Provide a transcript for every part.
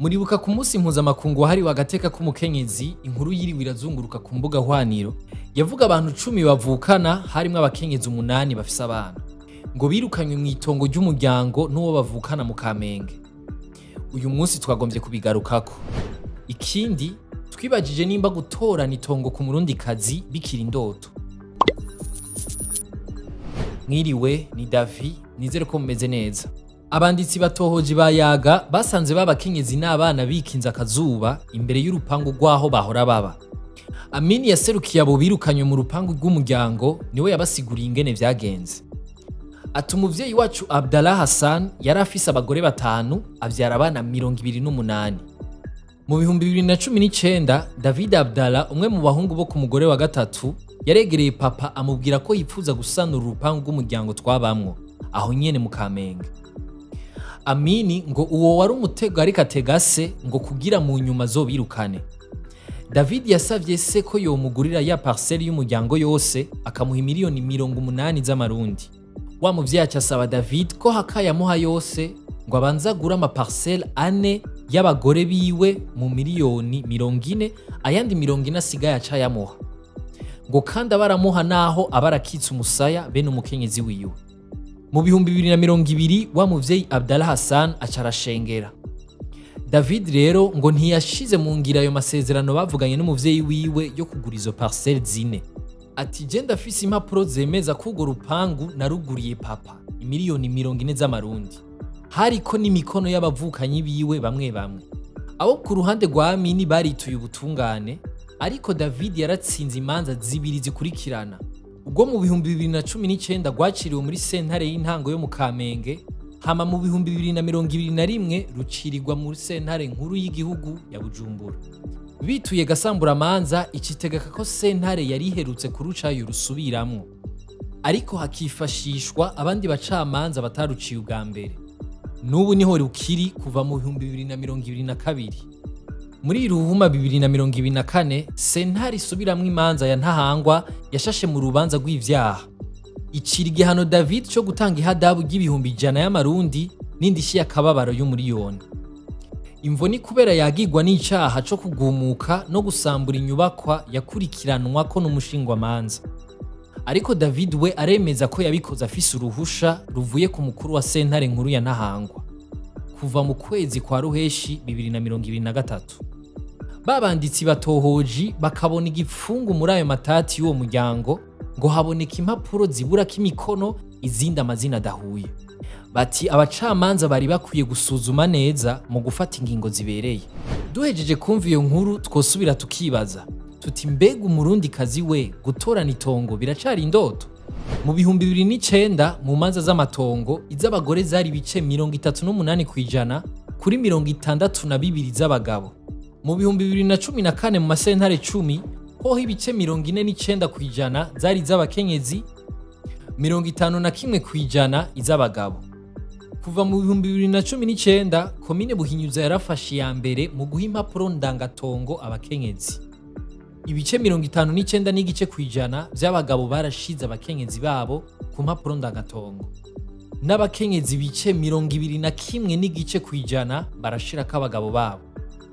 Muribuka ku munsi mpuzamakungu wahariwe agateka k'umukenyezi, inkuru yiriwe irazunguruka ku mbuga hwaniro yavuga abantu 10 bavukana harimwo abakenyezi 8 bafise abana ngo birukanywe mw'itongo ry'umuryango n'uwo bavukana mu Kamenge. Uyu munsi twagombye kubigarukako. Ikindi twibajije nimba gutorana itongo ku murundikazi bikiri indoto. Mwiriwe, ni Davi, nizere ko mumeze neza. Abanditsi batohoje bayaga basanze babakenyezi n'abana bikinze akazuba imbere y'urupangu rwaho bahora baba. Amini yaserukiye abo birukanywe mu rupangu rw'umuryango niwe yabasiguriye ingene vyagenze. Ati umuvyeyi wacu Abdallah Hassan yari afise abagore 5 avyara abana 28. Mu 2019 David Abdallah, umwe mu bahungu bo ku mugore wa gatatu, yaregereye papa amubwira ko yipfuza gusanura urupangu rw'umuryango twabamwo aho nyene mu Kamenge. Amini ngo uwo wari umutego ariko ategase ngo kugira mu nyuma zobirukane. David yasavye se ko yomugurira ya parcelle y'umuryango yose akamuha miliyoni 80 z'amarundi. Wa muvyeyi acasaba David ko hakayamuha yose ngo abanza gura ama parcelle 4 y'abagore biwe mu miliyoni 40, ayandi 40 asigaye acayamuha. Ngo kandi abaramuha naho abarakitse umusaya bene umukenyezi wiwe. Mu 2020 wa muvyeyi Abdallah Hassan acarashengera. David rero ngo ntiyashize mu ngira ayo masezerano bavuganye n'umuvyeyi wiwe yo kugura izo parcelle 4. Ati je ndafise impapuro zemeza ko urwo rupangu naruguriye papa imiliyoni 40 z'amarundi. Hariko n'imikono y'abavukanyi biwe bamwe bamwe. Abo ku ruhande rwa Amini barituye ubutungane, ariko David yaratsinze imanza 2 zikurikirana. Ubwo mu 2019 rwaciriwe muri sentare y'intango yo mu Kamenge, hama mu 2021 rucirirwa muri sentare nkuru y'igihugu ya Bujumbura. Bituye gasambura manza ikitegeka ko sentare yari iherutse kurucayo rusubiramwo, ariko hakifashishwa abandi bacamanza bataruciye ubwa mbere. N'ubu niho rukiri kuva mu 2022. Muri Ruhuma 2024 sentare isubiramwo imanza ya Ntahangwa yashashe mu rubanza rw'ivyaha. Icira igihano David cyo gutanga ihadabu y'ibihumbi 100 y'amarundi n'indishi y'akababaro y'umuriyoni. Imvo ni kubera yagirwa n'icaha cyo kugumuka no gusambura inyubakwa yakurikiranwa ko n'umushingwa manza. Ariko David we aremeza ko yabikoze afise uruhusha ruvuye ku mukuru wa sentare nkuru ya Ntahangwa kuva mu kwezi kwa Ruheshi 2023. Babanditsi batohoji bakabona igipfungu muri ayo matati y'uwo muryango ngo haboneka impapuro zibura kimikono, izindi amazina adahuye. Bati abacamanza bari bakwiye gusuzuma neza mu gufata ingingo zibereye. Duhejeje kumva iyo nkuru twosubira tukibaza tuti mbega umurundikazi we gutorana itongo biracari indoto? Mu 2009 mu manza z'amatongo iz'abagore zari ibice 38% kuri 62 z'abagabo. Mu 2014 mu masentare 10 hoho ibice 49% zari iz'abakenyezi, 51% iz'abagabo. Kuva mu 2019 komine Buhinyuza yarafashe ya mbere mu guha impapuro ndangatongo abakenyezi. Ibice 59 n'igice kwijana by'abagabo barashize abakenyezi babo ku mpapuro ndangatongo. N'abakenyezi bice 21 n'igice kwijana barashira ko abagabo babo.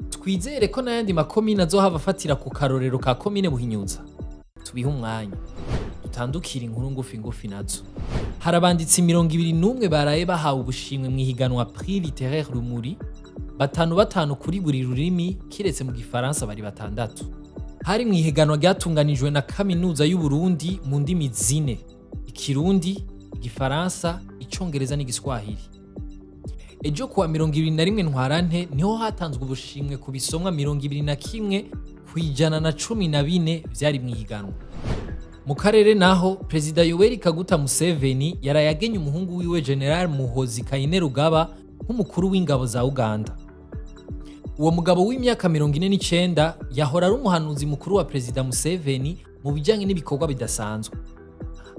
Twizere ko n'ayandi makomine azohava afatira ku karorero ka komine Buhinyuza. Tubihe umwanya dutandukira inkuru ngufi nazo. Harabanditsi 21 baraye bahawe ubushimwe mu ihiganwa Prix Littéraire Rumuri, 5 kuri buri rurimi kiretse mu Gifaransa bari 6. Hari mu ihiganwa ryatunganijwe na Kaminuza y'u Burundi mu ndimi 4: Ikirundi, Igifaransa, Icongereza n'Igiswahili. Ejo kuwa 21 Ntwarante niho hatanzwe ubushimwe ku bisomwa 21 kwijana na 14 vyari mu ihiganwa. Mu karere naho Perezida Yoweri Kaguta Museveni yarayagenye umuhungu wiwe General Muhoozi Kainerugaba nk'umukuru w'ingabo za Uganda. Uwo mugabo w'imyaka 49 yahora ari umuhanuzi mukuru wa Perezida Museveni mu bijanye n'ibikorwa bidasanzwe.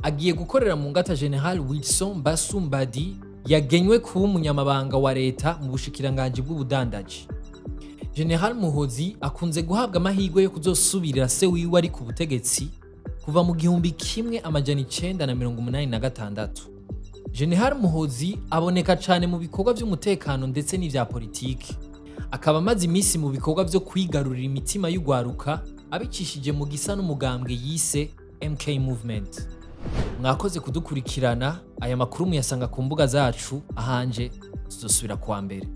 Agiye gukorera mu ngata General Wilson Basumbadi yagenywe kuba umunyamabanga wa leta mu bushikiranganje bw'ubudandaji. General Muhoozi akunze guhabwa amahirwe yo kuzosubirira se wiwe ari ku butegetsi kuva mu 1986. General Muhoozi aboneka cyane mu bikorwa by'umutekano ndetse n'ivya politiki. akaba amaze iminsi mu bikorwa vyo kwigarurira imitima y'ugwaruka abicishije mu gisa n'umugambwe yise MK Movement. Mwakoze kudukurikirana, aya makuru muyasanga ku mbuga zacu, ahanje tuzosubira kuwa mbere.